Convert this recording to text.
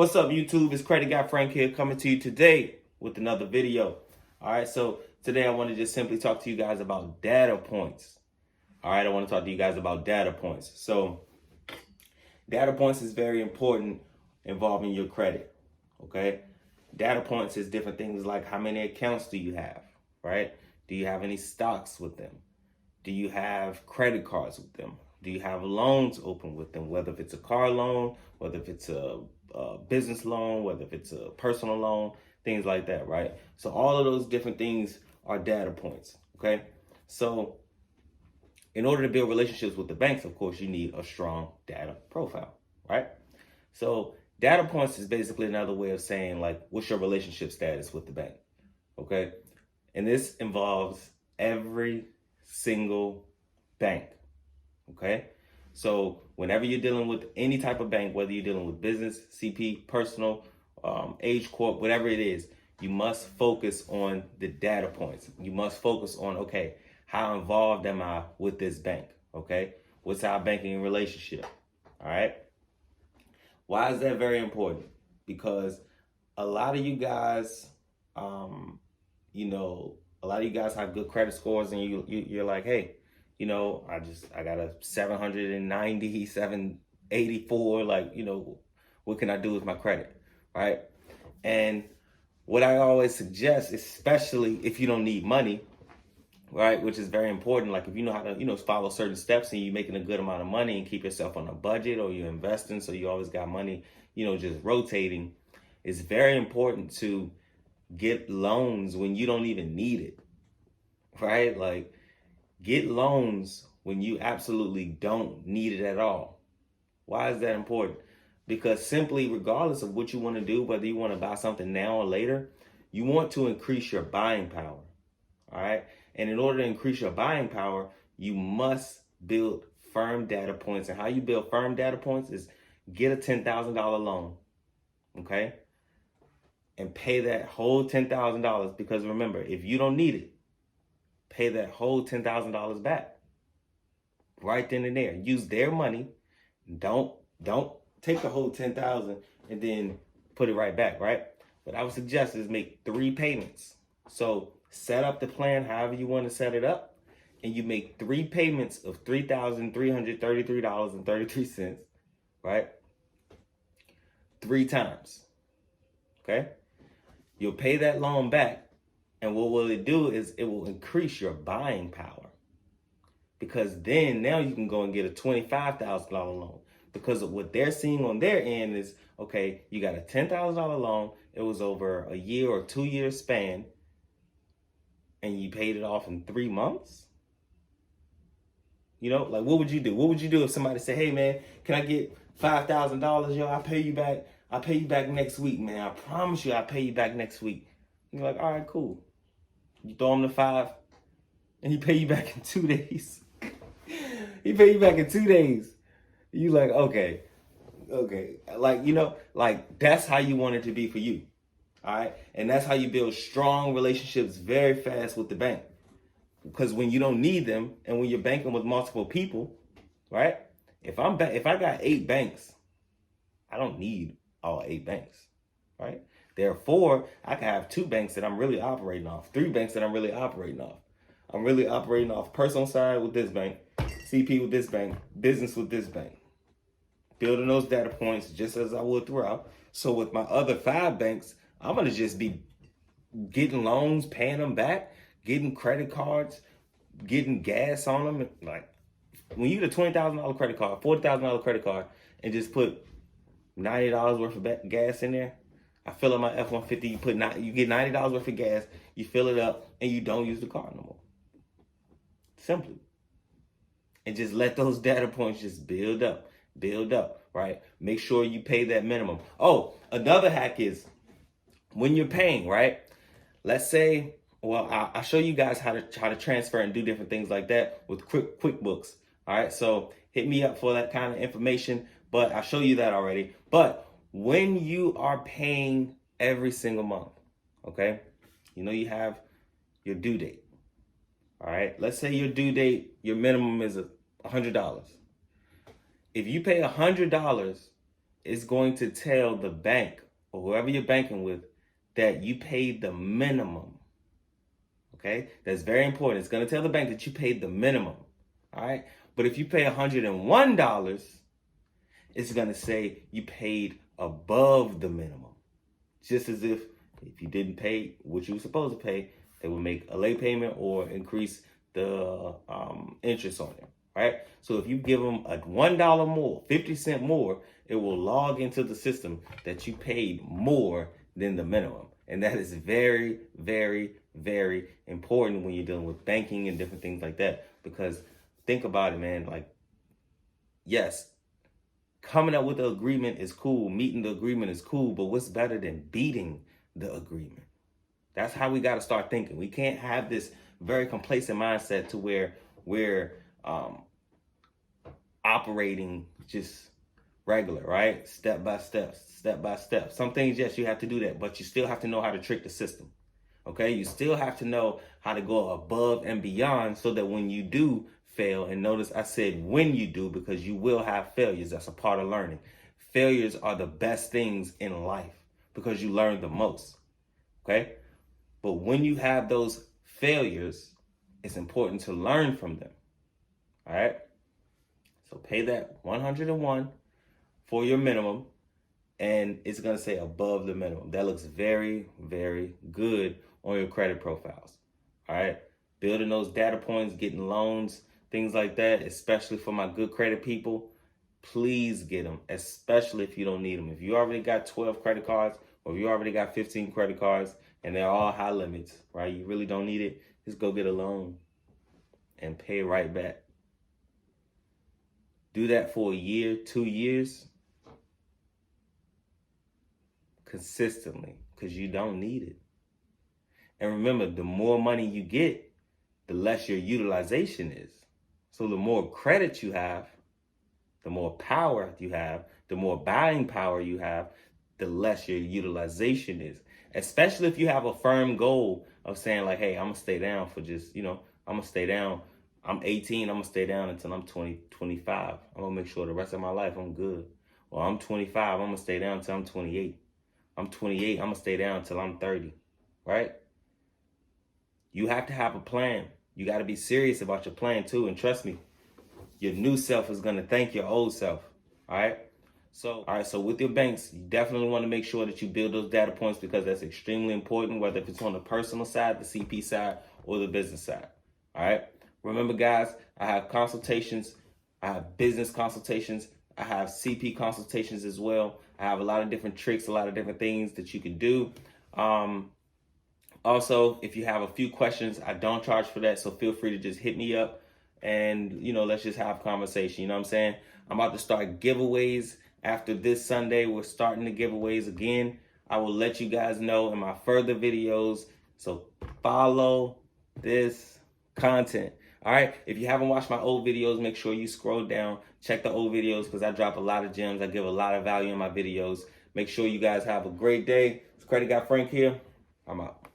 What's up, YouTube? It's Credit Guy Frank here, coming to you today with another video. All right, so today I want to just simply talk to you guys about data points. All right, I want to talk to you guys about data points. So data points is very important involving your credit. Okay, data points is different things like how many accounts do you have, right? Do you have any stocks with them? Do you have credit cards with them? Do you have loans open with them? Whether if it's a car loan, whether if it's a business loan, whether if it's a personal loan, things like that, right? So all of those different things are data points, okay? So in order to build relationships with the banks, of course, you need a strong data profile, right? So data points is basically another way of saying, like, what's your relationship status with the bank, okay? And this involves every single bank, okay? So whenever you're dealing with any type of bank, whether you're dealing with business, CP, personal, age corp, whatever it is, you must focus on the data points. You must focus on, okay, how involved am I with this bank, okay? What's our banking relationship, all right? Why is that very important? Because a lot of you guys, a lot of you guys have good credit scores, and you're like, hey, I got a 790, 784, like, what can I do with my credit, right? And what I always suggest, especially if you don't need money, right, which is very important, like if you know how to, follow certain steps and you're making a good amount of money and keep yourself on a budget, or you're investing, so you always got money, just rotating, it's very important to get loans when you don't even need it, right? Like, get loans when you absolutely don't need it at all. Why is that important? Because simply, regardless of what you want to do, whether you want to buy something now or later, you want to increase your buying power, all right? And in order to increase your buying power, you must build firm data points. And how you build firm data points is get a $10,000 loan, okay? And pay that whole $10,000, because remember, if you don't need it, pay that whole $10,000 back right then and there. Use their money. Don't take the whole 10,000 and then put it right back, right? What I would suggest is make 3 payments. So set up the plan however you want to set it up, and you make 3 payments of $3,333.33, right? 3 times, okay? You'll pay that loan back. And what will it do is it will increase your buying power, because then now you can go and get a $25,000 loan, because of what they're seeing on their end is, okay, you got a $10,000 loan. It was over a year or 2 year span, and you paid it off in 3 months. Like, what would you do? What would you do if somebody said, hey man, can I get $5,000? Yo, I'll pay you back. I'll pay you back next week, man. I promise you I'll pay you back next week. You're like, all right, cool. You throw him the 5, and he pay you back in 2 days. He pay you back in 2 days. You like, okay. Like, that's how you want it to be for you. All right. And that's how you build strong relationships very fast with the bank. Because when you don't need them, and when you're banking with multiple people, right? If I got 8 banks, I don't need all 8 banks, right? Therefore, I can have 2 banks that I'm really operating off, 3 banks that I'm really operating off. I'm really operating off personal side with this bank, CP with this bank, business with this bank. Building those data points just as I would throughout. So with my other 5 banks, I'm going to just be getting loans, paying them back, getting credit cards, getting gas on them. Like, when you get a $20,000 credit card, $40,000 credit card, and just put $90 worth of gas in there, I fill up my F-150, you get $90 worth of gas, you fill it up, and you don't use the car no more. Simply. And just let those data points just build up, right? Make sure you pay that minimum. Oh, another hack is when you're paying, right? Let's say, well, I'll show you guys how to transfer and do different things like that with QuickBooks. All right, so hit me up for that kind of information, but I'll show you that already. But when you are paying every single month, okay, you have your due date. All right, let's say your due date, your minimum is $100. If you pay $100 it's going to tell the bank or whoever you're banking with that you paid the minimum. Okay, that's very important. It's going to tell the bank that you paid the minimum. All right, but if you pay $101, it's going to say you paid above the minimum. Just as if you didn't pay what you were supposed to pay, they would make a late payment or increase the interest on it. Right? So if you give them a $1 more, 50 cents more, it will log into the system that you paid more than the minimum. And that is very, very, very important when you're dealing with banking and different things like that. Because think about it, man. Like, yes, coming up with the agreement is cool. Meeting the agreement is cool. But what's better than beating the agreement? That's how we got to start thinking. We can't have this very complacent mindset to where we're operating just regular, right? Step by step, step by step. Some things, yes, you have to do that, but you still have to know how to trick the system. Okay? You still have to know how to go above and beyond so that when you do fail, and notice I said when you do, because you will have failures. That's a part of learning. Failures are the best things in life because you learn the most. Okay? But when you have those failures, it's important to learn from them. All right? So pay that 101 for your minimum, and it's going to say above the minimum. That looks very, very good on your credit profiles. All right? Building those data points, getting loans, things like that, especially for my good credit people, please get them, especially if you don't need them. If you already got 12 credit cards or if you already got 15 credit cards and they're all high limits, right? You really don't need it. Just go get a loan and pay right back. Do that for a year, 2 years, consistently, because you don't need it. And remember, the more money you get, the less your utilization is. So the more credit you have, the more power you have, the more buying power you have, the less your utilization is. Especially if you have a firm goal of saying like, hey, I'm going to stay down for just, I'm going to stay down. I'm 18, I'm going to stay down until I'm 20, 25. I'm going to make sure the rest of my life I'm good. Or I'm 25, I'm going to stay down until I'm 28. I'm 28, I'm going to stay down until I'm 30, right? You have to have a plan. You got to be serious about your plan too. And trust me, your new self is going to thank your old self, all right? So with your banks, you definitely want to make sure that you build those data points because that's extremely important, whether if it's on the personal side, the CP side, or the business side, all right? Remember, guys, I have consultations. I have business consultations. I have CP consultations as well. I have a lot of different tricks, a lot of different things that you can do. Also, if you have a few questions, I don't charge for that, so feel free to just hit me up and, let's just have a conversation. You know what I'm saying? I'm about to start giveaways after this Sunday. We're starting the giveaways again. I will let you guys know in my further videos, so follow this content. All right, if you haven't watched my old videos, make sure you scroll down, check the old videos because I drop a lot of gems. I give a lot of value in my videos. Make sure you guys have a great day. It's Credit Guy Frank here. I'm out.